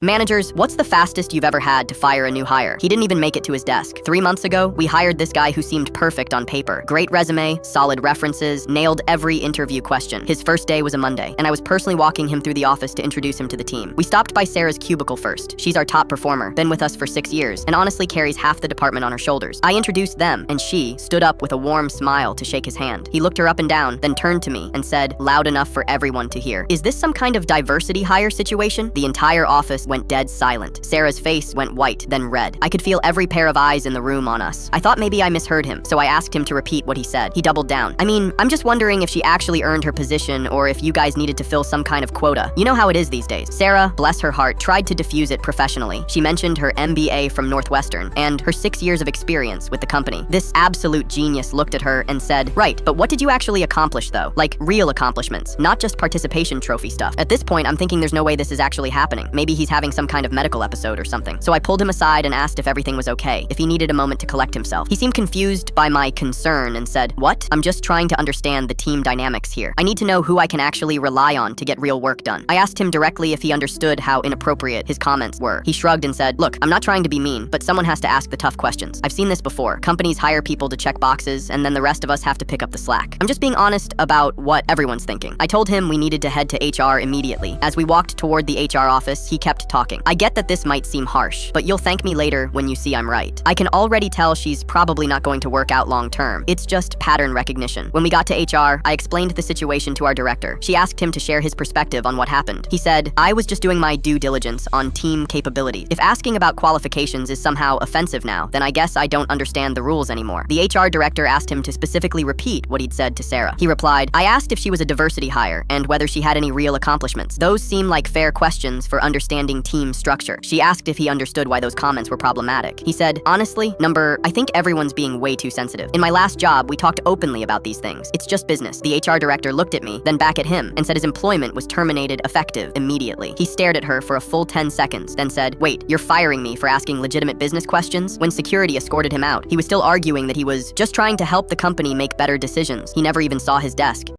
Managers, what's the fastest you've ever had to fire a new hire? He didn't even make it to his desk. 3 months ago, we hired this guy who seemed perfect on paper. Great resume, solid references, nailed every interview question. His first day was a Monday, and I was personally walking him through the office to introduce him to the team. We stopped by Sarah's cubicle first. She's our top performer, been with us for 6 years, and honestly carries half the department on her shoulders. I introduced them, and she stood up with a warm smile to shake his hand. He looked her up and down, then turned to me and said, loud enough for everyone to hear, "Is this some kind of diversity hire situation?" The entire office went dead silent. Sarah's face went white, then red. I could feel every pair of eyes in the room on us. I thought maybe I misheard him, so I asked him to repeat what he said. He doubled down. I'm just wondering if she actually earned her position or if you guys needed to fill some kind of quota. You know how it is these days. Sarah, bless her heart, tried to diffuse it professionally. She mentioned her MBA from Northwestern and her 6 years of experience with the company. This absolute genius looked at her and said, "Right, but what did you actually accomplish though? Like real accomplishments, not just participation trophy stuff." At this point, I'm thinking there's no way this is actually happening. Maybe he's having some kind of medical episode or something. So I pulled him aside and asked if everything was okay, if he needed a moment to collect himself. He seemed confused by my concern and said, "What? I'm just trying to understand the team dynamics here. I need to know who I can actually rely on to get real work done." I asked him directly if he understood how inappropriate his comments were. He shrugged and said, "Look, I'm not trying to be mean, but someone has to ask the tough questions. I've seen this before. Companies hire people to check boxes, and then the rest of us have to pick up the slack. I'm just being honest about what everyone's thinking." I told him we needed to head to HR immediately. As we walked toward the HR office, he kept talking. "I get that this might seem harsh, but you'll thank me later when you see I'm right. I can already tell she's probably not going to work out long term. It's just pattern recognition." When we got to HR, I explained the situation to our director. She asked him to share his perspective on what happened. He said, "I was just doing my due diligence on team capabilities. If asking about qualifications is somehow offensive now, then I guess I don't understand the rules anymore." The HR director asked him to specifically repeat what he'd said to Sarah. He replied, "I asked if she was a diversity hire and whether she had any real accomplishments. Those seem like fair questions for understanding team structure." She asked if he understood why those comments were problematic. He said, "Honestly, I think everyone's being way too sensitive. In my last job, we talked openly about these things. It's just business." The HR director looked at me, then back at him, and said his employment was terminated effective immediately. He stared at her for a full 10 seconds, then said, "Wait, you're firing me for asking legitimate business questions?" When security escorted him out, he was still arguing that he was just trying to help the company make better decisions. He never even saw his desk.